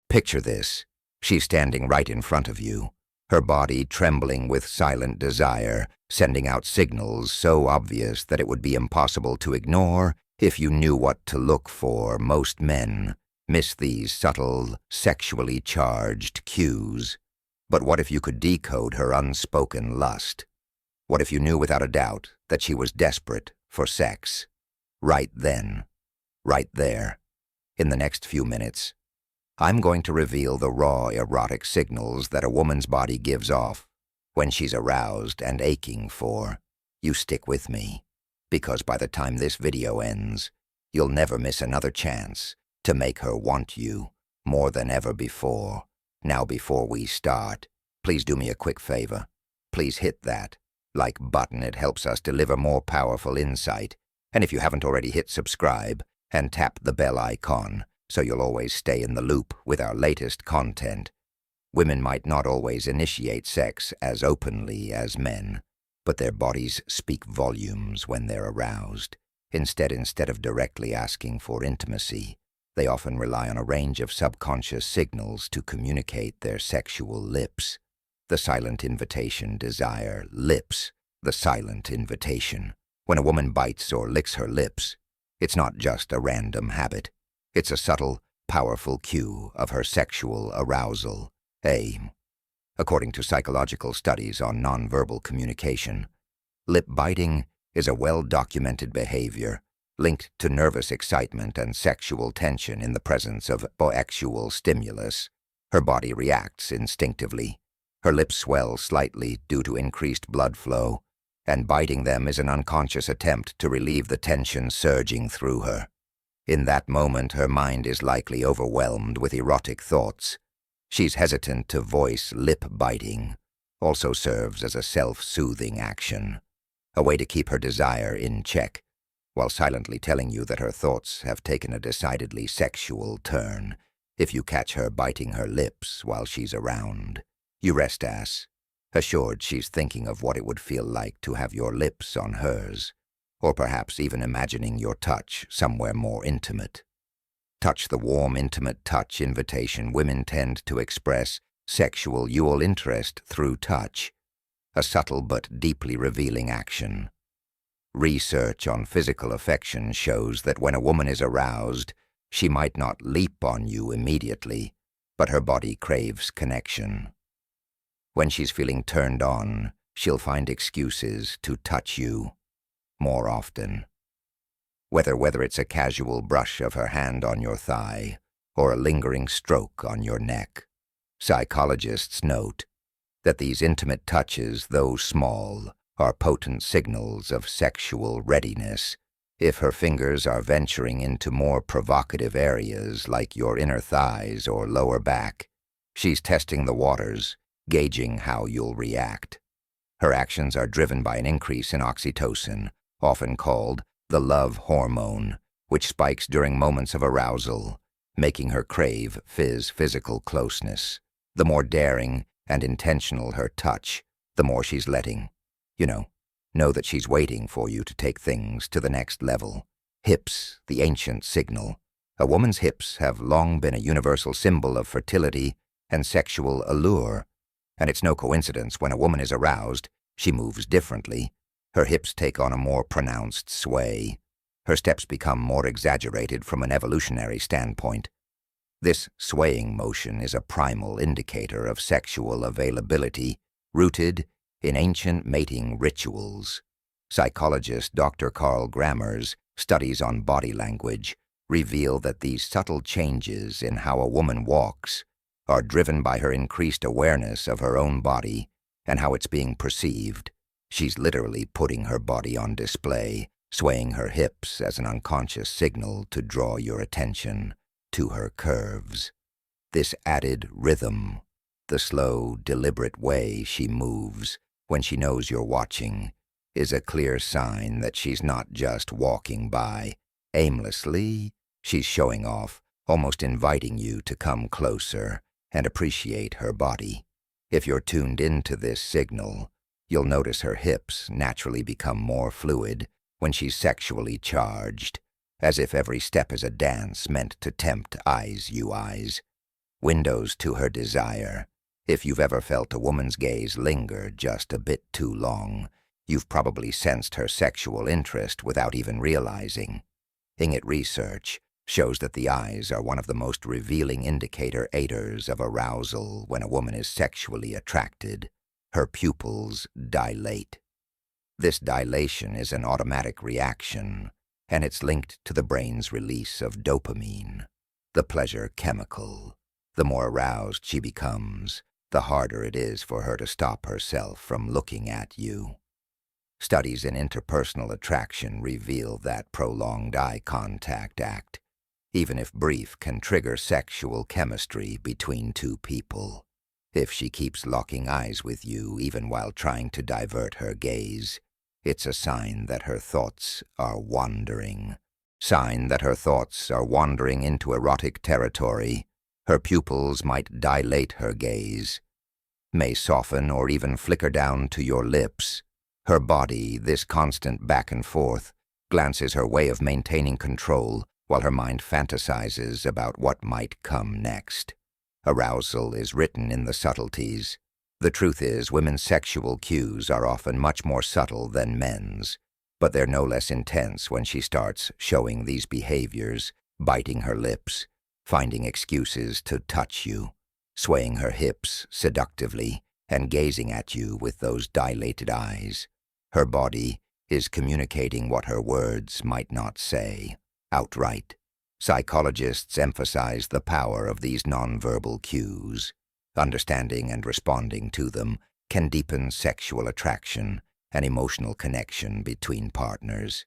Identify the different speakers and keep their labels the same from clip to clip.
Speaker 1: Picture this. She's standing right in front of you, her body trembling with silent desire, sending out signals so obvious that it would be impossible to ignore if you knew what to look for. Most men miss these subtle, sexually charged cues. But what if you could decode her unspoken lust? What if you knew without a doubt that she was desperate for sex? Right then, right there, in the next few minutes, I'm going to reveal the raw erotic signals that a woman's body gives off when she's aroused and aching for. You stick with me, because by the time this video ends, you'll never miss another chance to make her want you more than ever before. Now, before we start, please do me a quick favor. Please hit that like button. It helps us deliver more powerful insight. And if you haven't already, hit subscribe and tap the bell icon so you'll always stay in the loop with our latest content. Women might not always initiate sex as openly as men, but their bodies speak volumes when they're aroused. Instead of directly asking for intimacy, they often rely on a range of subconscious signals to communicate their sexual lips. The silent invitation desire. Lips, the silent invitation. When a woman bites or licks her lips, it's not just a random habit. It's a subtle, powerful cue of her sexual arousal. According to psychological studies on nonverbal communication, lip biting is a well-documented behavior linked to nervous excitement and sexual tension in the presence of sexual stimulus. Her body reacts instinctively. Her lips swell slightly due to increased blood flow, and biting them is an unconscious attempt to relieve the tension surging through her. In that moment, her mind is likely overwhelmed with erotic thoughts. She's hesitant to voice. Lip biting also serves as a self-soothing action, a way to keep her desire in check, while silently telling you that her thoughts have taken a decidedly sexual turn. If you catch her biting her lips while she's around, you rest assured she's thinking of what it would feel like to have your lips on hers, or perhaps even imagining your touch somewhere more intimate. Touch, the warm, intimate touch invitation. Women tend to express sexual interest through touch, a subtle but deeply revealing action. Research on physical affection shows that when a woman is aroused, she might not leap on you immediately, but her body craves connection. When she's feeling turned on, she'll find excuses to touch you more often. Whether it's a casual brush of her hand on your thigh or a lingering stroke on your neck. Psychologists note that these intimate touches, though small, are potent signals of sexual readiness. If her fingers are venturing into more provocative areas like your inner thighs or lower back, she's testing the waters, gauging how you'll react. Her actions are driven by an increase in oxytocin, often called the love hormone, which spikes during moments of arousal, making her crave physical closeness. The more daring and intentional her touch, the more she's letting, know that she's waiting for you to take things to the next level. Hips, the ancient signal. A woman's hips have long been a universal symbol of fertility and sexual allure, and it's no coincidence when a woman is aroused, she moves differently. Her hips take on a more pronounced sway. Her steps become more exaggerated from an evolutionary standpoint. This swaying motion is a primal indicator of sexual availability, rooted in ancient mating rituals. Psychologist Dr. Carl Grammer's studies on body language reveal that these subtle changes in how a woman walks are driven by her increased awareness of her own body and how it's being perceived. She's literally putting her body on display, swaying her hips as an unconscious signal to draw your attention to her curves. This added rhythm, the slow, deliberate way she moves when she knows you're watching, is a clear sign that she's not just walking by aimlessly. She's showing off, almost inviting you to come closer and appreciate her body. If you're tuned into this signal, you'll notice her hips naturally become more fluid when she's sexually charged, as if every step is a dance meant to tempt eyes. windows to her desire. If you've ever felt a woman's gaze linger just a bit too long, you've probably sensed her sexual interest without even realizing. Ingit research shows that the eyes are one of the most revealing aiders of arousal when a woman is sexually attracted. Her pupils dilate. This dilation is an automatic reaction, and it's linked to the brain's release of dopamine, the pleasure chemical. The more aroused she becomes, the harder it is for her to stop herself from looking at you. Studies in interpersonal attraction reveal that prolonged eye contact, even if brief, can trigger sexual chemistry between two people. If she keeps locking eyes with you even while trying to divert her gaze, it's a sign that her thoughts are wandering. Into erotic territory. Her pupils might dilate her gaze, may soften or even flicker down to your lips. Her body, this constant back and forth, glances her way of maintaining control while her mind fantasizes about what might come next. Arousal is written in the subtleties. The truth is, women's sexual cues are often much more subtle than men's, but they're no less intense when she starts showing these behaviors, biting her lips, finding excuses to touch you, swaying her hips seductively, and gazing at you with those dilated eyes. Her body is communicating what her words might not say outright. Psychologists emphasize the power of these nonverbal cues. Understanding and responding to them can deepen sexual attraction and emotional connection between partners.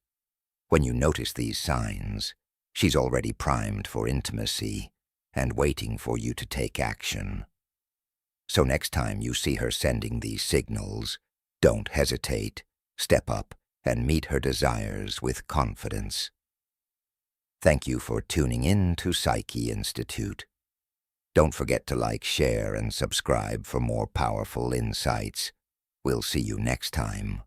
Speaker 1: When you notice these signs, she's already primed for intimacy and waiting for you to take action. So next time you see her sending these signals, don't hesitate. Step up and meet her desires with confidence. Thank you for tuning in to Psyche Institute. Don't forget to like, share, and subscribe for more powerful insights. We'll see you next time.